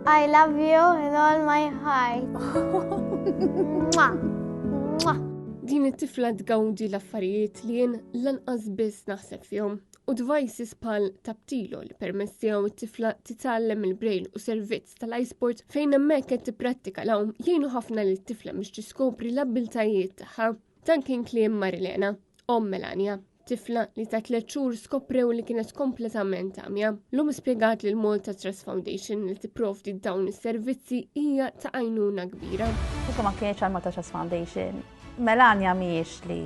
I love you with all my heart. Mwah. Mwah. Din it-tifla tgawdi l-affarijiet li jien lanqas biss naħseb fihom. U devices bħal Taptilo li permessjew it-tifla titgħallem il-brain u servizz tal-iSport fejn hemmhekk qed tipprattika l-hawn jgħinu ħafna li t-tifla biex tiskopri l-abbiltajiet tagħha. Dan kien kliem Marilena, om Melania, tifla li ta' 3 xhur skoprew li kienet kompletament għamja. L-lum spjegat li l-Malta Trust Foundation li tipprovdi dawn is-servizzi hija ta' għajnuna kbira. Ma kienx għal Malta Trust Foundation. Melania miex li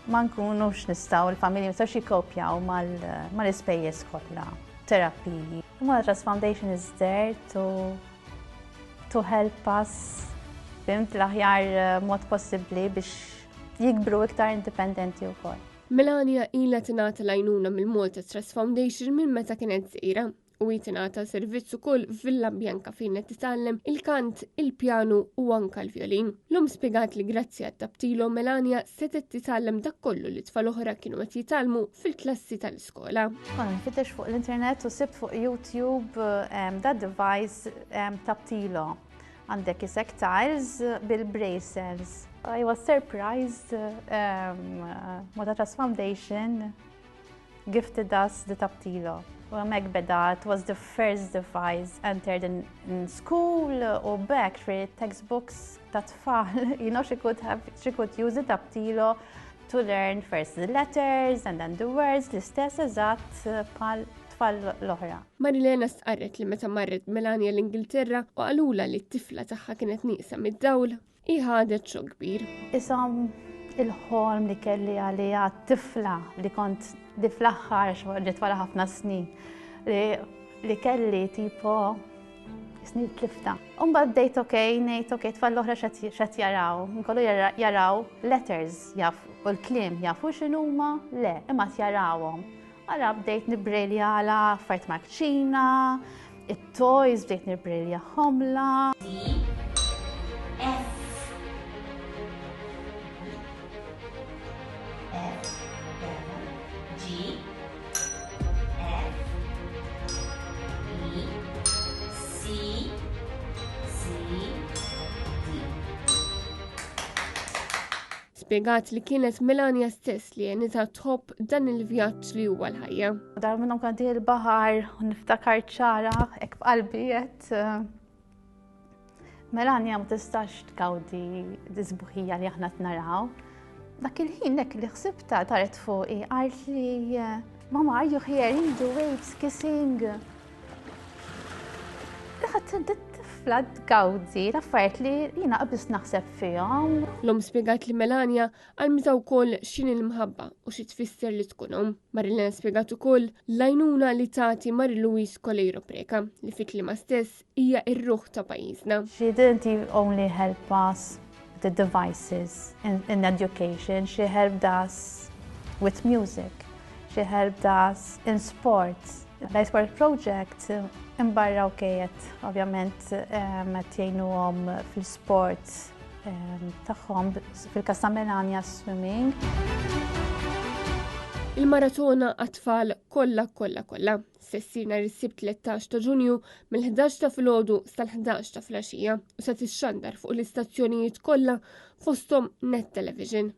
ma nkunux nistgħu l-familji ma jistgħux jikkopjaw mal-ispejjeż kollha, terapiji. Malta Trust Foundation is there to help us bimt l-aħjar mod possibbli biex jikbru iktar indipendenti wkoll. Melania ilha tingħata l-għajnuna mill-Malta Trust Foundation minn meta kienet żgħira u tingħata servizz ukoll Villa Bjanka fejn qed titgħallem il-kant, il-pjanu u anke l-vjolin. L-hom spjegat li grazzi għat-Taptilo Melania setet titgħallem dak kollu li tfal oħra kienu qed jitgħallmu fil-klassi tal-iskola. Konna nfittex fuq l-internet u sibt fuq YouTube that device Taptilo. Għandek isek tiles bil-braces. I was surprised Malta Trust Foundation gifted us the Taptilo. U għamek beda, it was the first device entered in school u back for textbooks ta' tfal. You know, she could use the Taptilo to learn first the letters and then the words, l-istess eżatt pal tfal l-oħra. Marilena stqarret li meta marret Melania l-Ingilterra u qalula li t-tifla tagħha kienet nieqsa mid-dawl, ħadet xokk kbir. Isom il-ħolm li kelli għalija tifla li kont li fl-aħħar ġiet wara ħafna snin li kelli tipo snin tlifta. Umbagħad bdejt ngħid tfal l-oħra x'qed jaraw. Nkollu jaraw letters u l-kliem jafu x'inhuma le, imma jarawhom. Ara bdejt nibbrelja għala affarijiet marċina, it-toys bdejt nibbrelja ħomla. Spjegat li kienet Melania stess li għenita tħobb dan il-vjaġġ li huwa l-ħajja. Dar minnhom kanti l-baħar u niftakar ċara hekk b'qalbi qed Melania ma tistax tgawdi d-isbuħija li aħna naraw. Dak il-ħin hekk li ħsibta taret fuqi qalt li Mama, are you hearing the waves kissing? Tifla tgawdi l-affarijiet li jiena qabis naħseb fihom. L-om spjegat li Melania għalmita wkoll x'inhi l-mħabba u xi tfisser li tkunhom. Marilena spjegat ukoll l-għajnuna li tagħti Marie-Louise Colleiro Preca li fi-klima stess hija r-ruħ ta' pajjiżna. She didn't only help us with the devices in education, she helped us with music, she helped us in sports. L-iSport project imbarra kienet ovvjament qed jgħinuhom fil-sport tagħhom fil-każ ta' Melania swimming. Il-maratona għat-tfal kollha se ssir nhar is-Sibt 13 ta' Ġunju mill-11 ta' filgħodu sal-11 ta' filgħaxija u se tixxandar fuq l-istazzjonijiet kollha fosthom Net Television.